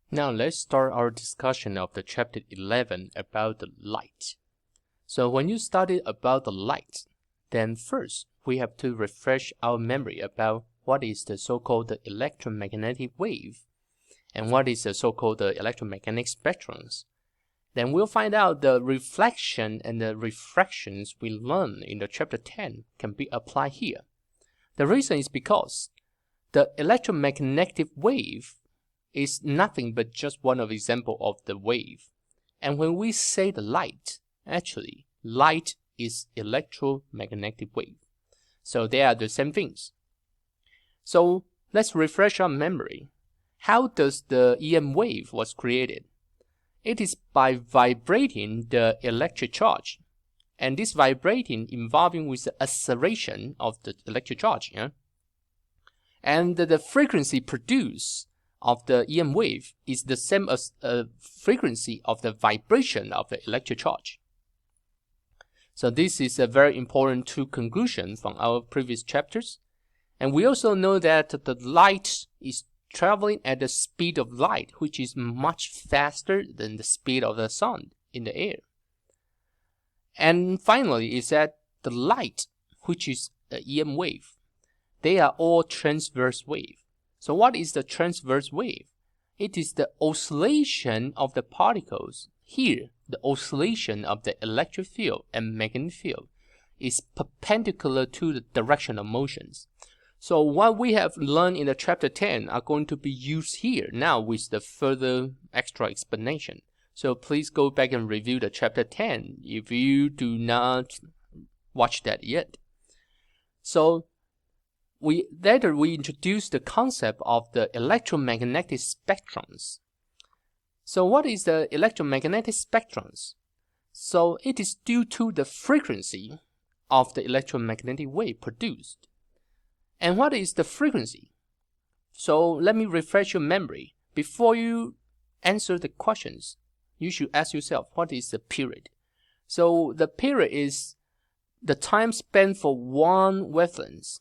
Now let's start our discussion of the chapter 11 about the light. So when you study about the light, then first we have to refresh our memory about what is the so-called electromagnetic wave and what is the so-called electromagnetic spectrums. Then we'll find out the reflection and the refractions we learned in the chapter 10 can be applied here. The reason is because the electromagnetic wave is nothing but just one of example of the wave. And when we say the light, actually, light is electromagnetic wave. So they are the same things. So let's refresh our memory. How does the EM wave was created? It is by vibrating the electric charge. And this vibrating involving with the acceleration of the electric charge. Yeah? And the frequency produced of the EM wave is the same as frequency of the vibration of the electric charge. So this is a very important two conclusions from our previous chapters. And we also know that the light is traveling at the speed of light, which is much faster than the speed of the sun in the air. And finally is that the light, which is the EM wave, they are all transverse wave. So what is the transverse wave? It is the oscillation of the particles. Here, the oscillation of the electric field and magnetic field is perpendicular to the direction of motions. So what we have learned in the chapter 10 are going to be used here now with the further extra explanation. So please go back and review the chapter 10 if you do not watch that yet. So later we introduced the concept of the electromagnetic spectrums. So what is the electromagnetic spectrums? So it is due to the frequency of the electromagnetic wave produced. And what is the frequency? So let me refresh your memory. Before you answer the questions, you should ask yourself, what is the period? So the period is the time spent for one wavelength.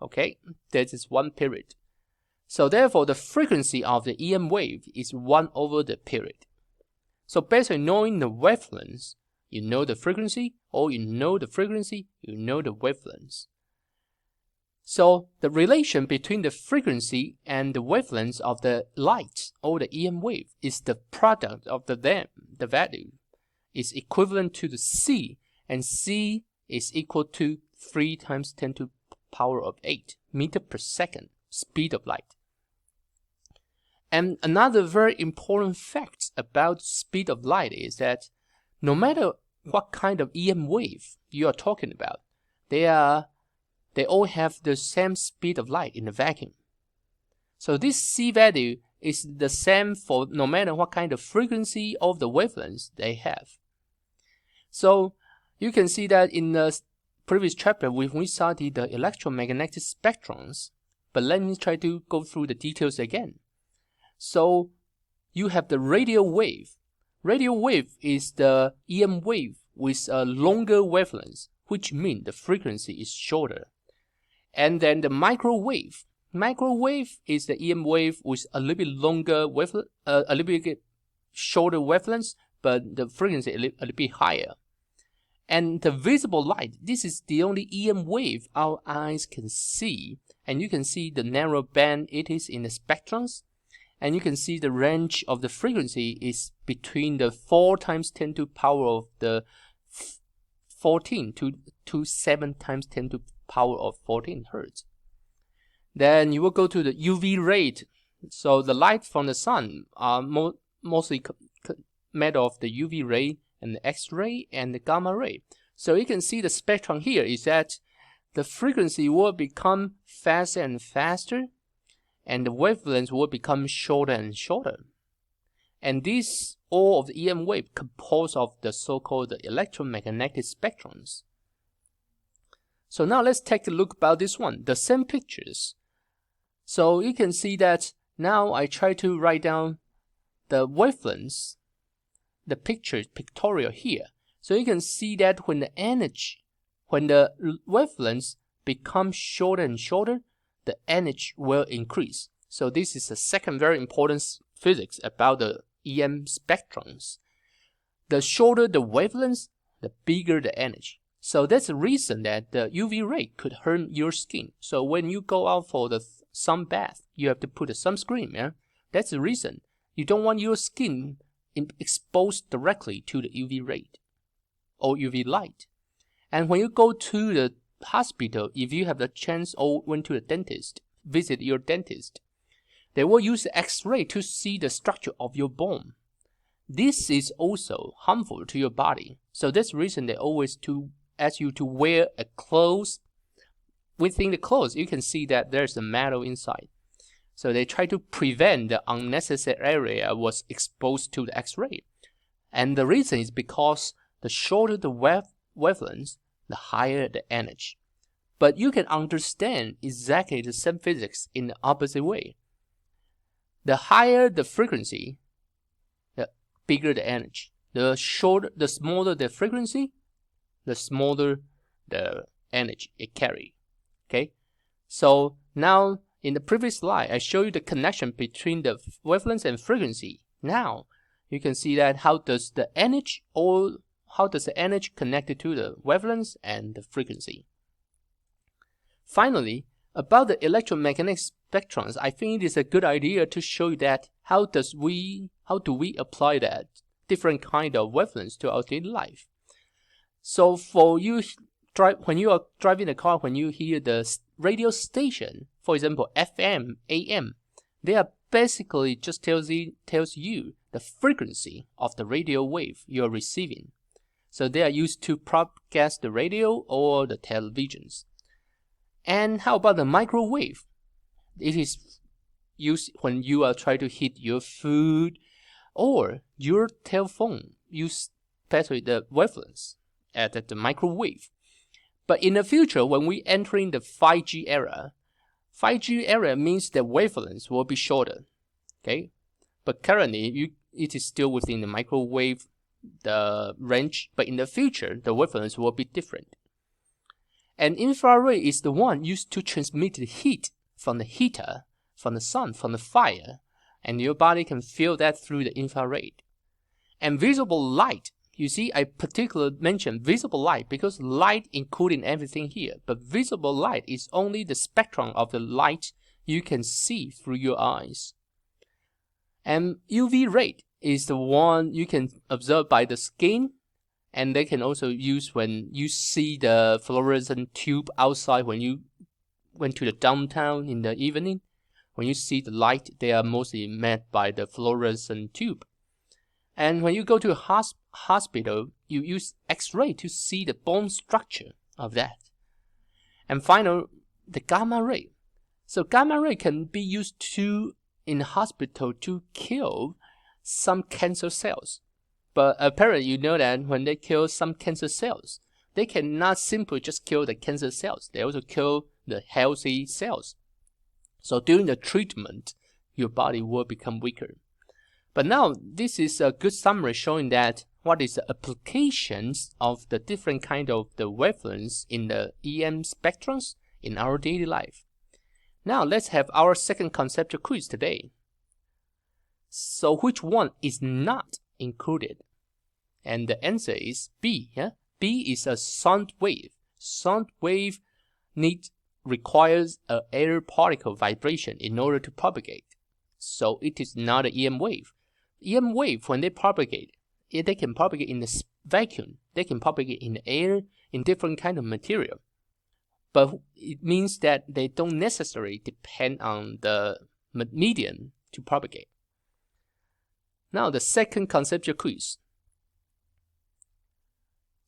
Okay, that is one period. So therefore, the frequency of the EM wave is 1 over the period. So based on knowing the wavelengths, you know the frequency, or you know the frequency, you know the wavelengths. So the relation between the frequency and the wavelengths of the light or the EM wave is the product of them. The value is equivalent to the C, and C is equal to 3 times 10 to the power of 8 meter per second speed of light. And another very important fact about speed of light is that no matter what kind of EM wave you are talking about, they all have the same speed of light in the vacuum. So this C value is the same for no matter what kind of frequency of the wavelengths they have. So you can see that in the previous chapter when we studied the electromagnetic spectrums, but let me try to go through the details again. So you have the radio wave. Radio wave is the EM wave with a longer wavelength, which means the frequency is shorter. And then the microwave. Microwave is the EM wave with a little bit longer wavelength, a little bit shorter wavelength, but the frequency a little bit higher. And the visible light, this is the only EM wave our eyes can see. And you can see the narrow band it is in the spectrums. And you can see the range of the frequency is between the 4 times 10 to the power of the 14 to 7 times 10 to the power of 14 hertz. Then you will go to the UV ray. So the light from the sun are mostly made of the UV ray and the X-ray and the gamma ray. So you can see the spectrum here is that the frequency will become faster and faster, and the wavelengths will become shorter and shorter. And this all of the EM wave composed of the so-called electromagnetic spectrums. So now let's take a look about this one, the same pictures. So you can see that now I try to write down the wavelengths, the pictorial here. So you can see that when the wavelengths become shorter and shorter, the energy will increase. So this is the second very important physics about the EM spectrums. The shorter the wavelength, the bigger the energy. So that's the reason that the UV ray could hurt your skin. So when you go out for the sun bath, you have to put a sunscreen. Yeah? That's the reason. You don't want your skin exposed directly to the UV ray or UV light. And when you go to the hospital, if you have the chance or went to the dentist, visit your dentist, they will use the X-ray to see the structure of your bone. This is also harmful to your body. So that's the reason they always ask you to wear a clothes. Within the clothes, you can see that there's a metal inside. So they try to prevent the unnecessary area was exposed to the X-ray. And the reason is because the shorter the wavelength, the higher the energy. But you can understand exactly the same physics in the opposite way. The higher the frequency, the bigger the energy. The smaller the frequency, the smaller the energy it carries. Okay? So now in the previous slide, I showed you the connection between the wavelength and frequency. Now you can see that how does the energy connected to the wavelength and the frequency. Finally, about the electromagnetic spectrums, I think it is a good idea to show you that how do we apply that different kind of wavelengths to our daily life. So for you when you are driving the car, when you hear the radio station, for example FM, AM, they are basically just tells you the frequency of the radio wave you are receiving. So they are used to broadcast the radio or the televisions. And how about the microwave? It is used when you are trying to heat your food or your telephone. Use especially the wavelengths at the microwave. But in the future, when we entering the 5G era, 5G era means the wavelengths will be shorter. Okay, but currently it is still within the microwave the range. But in the future, the wavelengths will be different. And infrared is the one used to transmit the heat from the heater, from the sun, from the fire, and your body can feel that through the infrared. And visible light, you see, I particularly mentioned visible light because light including everything here, but visible light is only the spectrum of the light you can see through your eyes. And UV ray is the one you can observe by the skin, and they can also use when you see the fluorescent tube outside when you went to the downtown in the evening. When you see the light, they are mostly made by the fluorescent tube. And when you go to a hospital, you use X-ray to see the bone structure of that. And finally, the gamma ray. So gamma ray can be used in the hospital to kill some cancer cells. But apparently you know that when they kill some cancer cells, they cannot simply just kill the cancer cells. They also kill the healthy cells. So during the treatment, your body will become weaker. But now this is a good summary showing that what is the applications of the different kind of the wavelengths in the EM spectrums in our daily life. Now let's have our second conceptual quiz today. So which one is not included? And the answer is B. Yeah? B is a sound wave. Sound wave requires an air particle vibration in order to propagate. So it is not an EM wave. EM wave, when they propagate, they can propagate in the vacuum. They can propagate in the air, in different kind of material. But it means that they don't necessarily depend on the medium to propagate. Now the second conceptual quiz.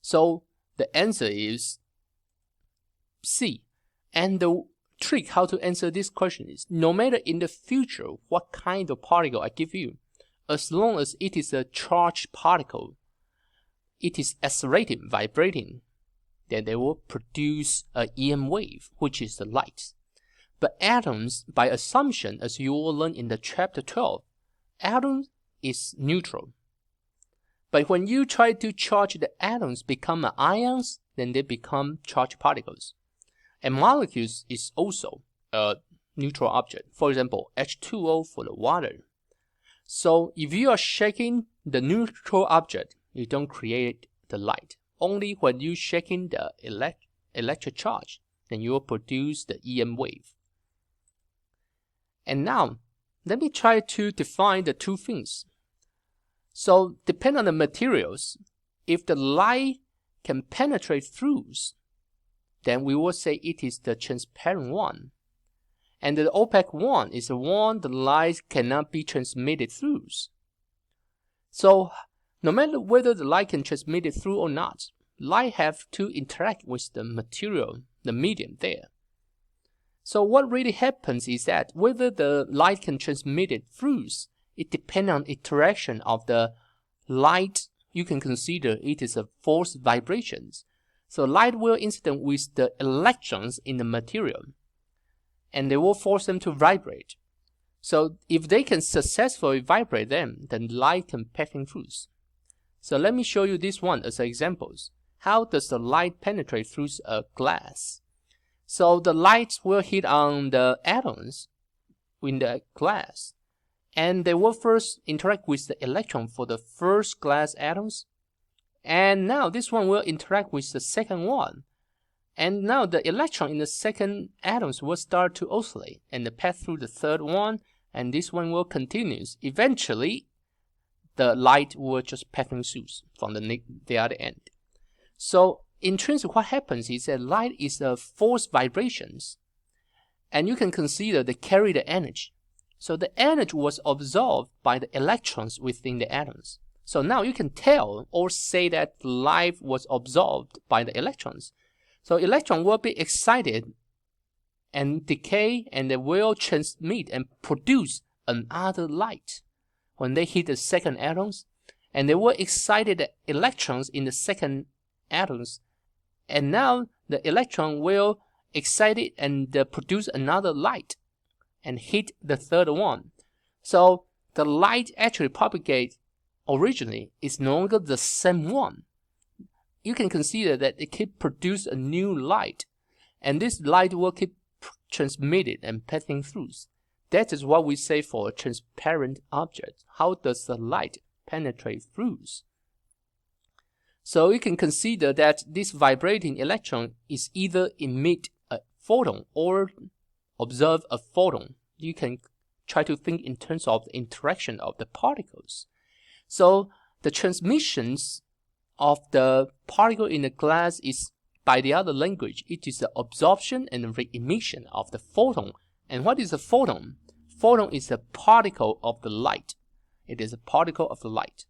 So the answer is C. And the trick how to answer this question is, no matter in the future what kind of particle I give you, as long as it is a charged particle, it is accelerating, vibrating, then they will produce an EM wave, which is the light. But atoms, by assumption, as you will learn in the chapter 12, atoms is neutral. But when you try to charge the atoms become ions, then they become charged particles. And molecules is also a neutral object. For example, H2O for the water. So if you are shaking the neutral object, you don't create the light. Only when you shaking the electric charge, then you will produce the EM wave. And now, let me try to define the two things. So depending on the materials, if the light can penetrate through, then we will say it is the transparent one. And the opaque one is the one the light cannot be transmitted through. So no matter whether the light can transmit it through or not, light have to interact with the material, the medium there. So what really happens is that whether the light can transmit it through, it depends on interaction of the light. You can consider it is a force vibrations. So light will incident with the electrons in the material, and they will force them to vibrate. So if they can successfully vibrate them, then light can passing through. So let me show you this one as examples. How does the light penetrate through a glass? So the light will hit on the atoms in the glass, and they will first interact with the electron for the first glass atoms. And now this one will interact with the second one. And now the electron in the second atoms will start to oscillate and pass through the third one, and this one will continue. Eventually, the light will just passing through from the other end. So in terms of what happens is that light is a force vibrations, and you can consider they carry the energy. So the energy was absorbed by the electrons within the atoms. So now you can tell or say that light was absorbed by the electrons. So electron will be excited and decay, and they will transmit and produce another light when they hit the second atoms, and they will excite the electrons in the second atoms, and now the electron will excite it and produce another light and hit the third one. So the light actually propagates originally is no longer the same one. You can consider that it can produce a new light, and this light will keep transmitted and passing through. That is what we say for a transparent object. How does the light penetrate through? So you can consider that this vibrating electron is either emit a photon or observe a photon. You can try to think in terms of the interaction of the particles. So the transmissions of the particle in the glass is, by the other language, it is the absorption and re-emission of the photon. And what is a photon? Photon is a particle of the light. It is a particle of the light.